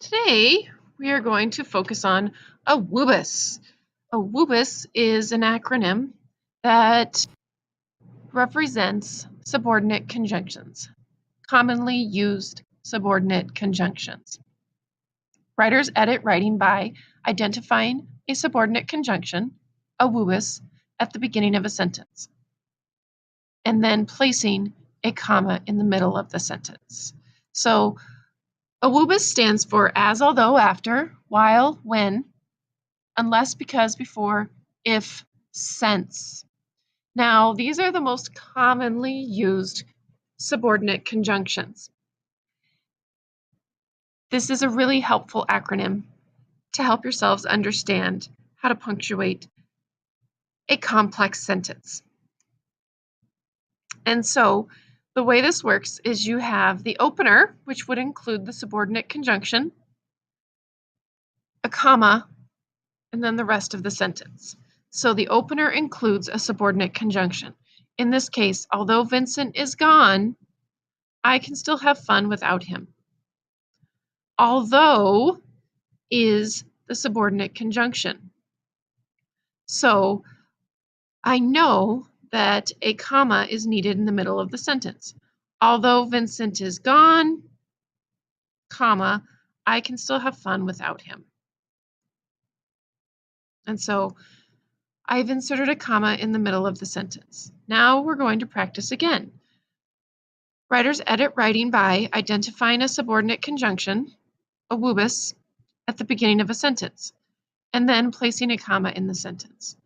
Today, we are going to focus on a WOOBYS. A WOOBYS is an acronym that represents subordinate conjunctions, commonly used subordinate conjunctions. Writers edit writing by identifying a subordinate conjunction, a WOOBYS, at the beginning of a sentence, and then placing a comma in the middle of the sentence. So, a WOOBYS stands for as, although, after, while, when, unless, because, before, if, since. Now, these are the most commonly used subordinate conjunctions. This is a really helpful acronym to help yourselves understand how to punctuate a complex sentence. And so, the way this works is you have the opener, which would include the subordinate conjunction, a comma, and then the rest of the sentence. So the opener includes a subordinate conjunction. In this case, although Vincent is gone, I can still have fun without him. Although is the subordinate conjunction. So I know that a comma is needed in the middle of the sentence. Although Vincent is gone, comma, I can still have fun without him. And so I've inserted a comma in the middle of the sentence. Now we're going to practice again. Writers edit writing by identifying a subordinate conjunction, a WOOBYS, at the beginning of a sentence, and then placing a comma in the sentence.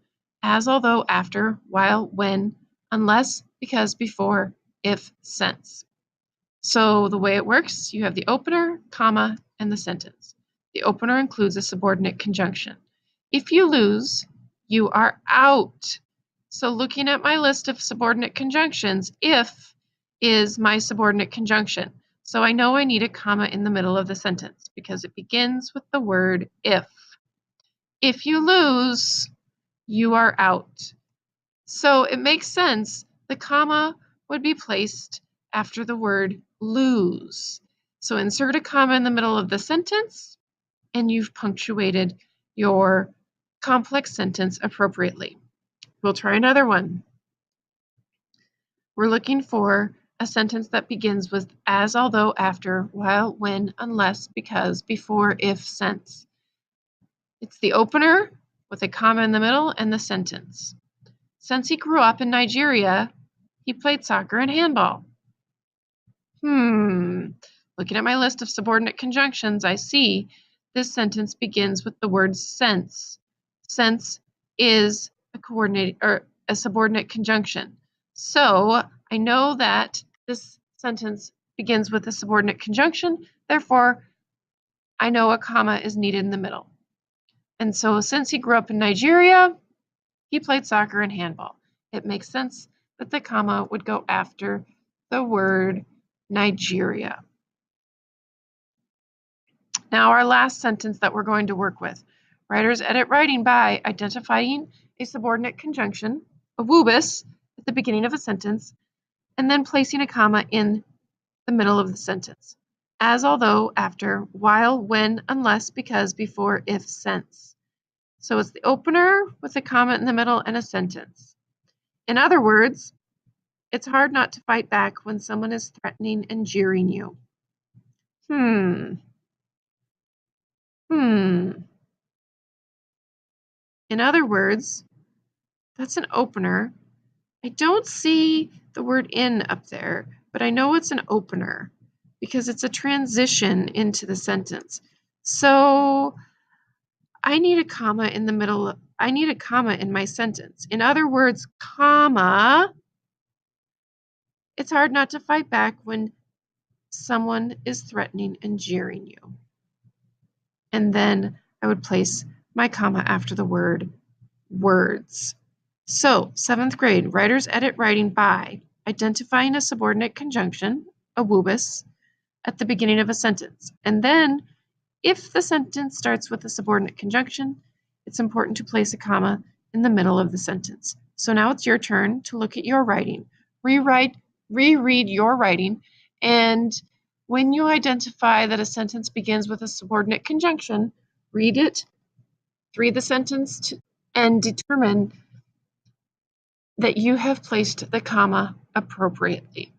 As, although, after, while, when, unless, because, before, if, since. So the way it works, you have the opener, comma, and the sentence. The opener includes a subordinate conjunction. If you lose, you are out. So looking at my list of subordinate conjunctions, if is my subordinate conjunction. So I know I need a comma in the middle of the sentence because it begins with the word if. If you lose, you are out. So it makes sense. The comma would be placed after the word lose. So insert a comma in the middle of the sentence, and you've punctuated your complex sentence appropriately. We'll try another one. We're looking for a sentence that begins with as, although, after, while, when, unless, because, before, if, since. It's the opener with a comma in the middle and the sentence. Since he grew up in Nigeria, he played soccer and handball. Looking at my list of subordinate conjunctions, I see this sentence begins with the word since. Since is a subordinate conjunction. So I know that this sentence begins with a subordinate conjunction, therefore I know a comma is needed in the middle. And so since he grew up in Nigeria, he played soccer and handball. It makes sense that the comma would go after the word Nigeria. Now our last sentence that we're going to work with. Writers edit writing by identifying a subordinate conjunction, a WOOBYS, at the beginning of a sentence, and then placing a comma in the middle of the sentence. As, although, after, while, when, unless, because, before, if, since. So it's the opener with a comma in the middle and a sentence. In other words, it's hard not to fight back when someone is threatening and jeering you. In other words, that's an opener. I don't see the word in up there, but I know it's an opener because it's a transition into the sentence. So I need a comma in the middle. I need a comma in my sentence. In other words, comma, it's hard not to fight back when someone is threatening and jeering you. And then I would place my comma after the word words. So, 7th grade, writers edit writing by identifying a subordinate conjunction, a WOOBYS, at the beginning of a sentence. And then, if the sentence starts with a subordinate conjunction, it's important to place a comma in the middle of the sentence. So now it's your turn to look at your writing. Reread your writing and When you identify that a sentence begins with a subordinate conjunction, read it, read the sentence, and determine that you have placed the comma appropriately.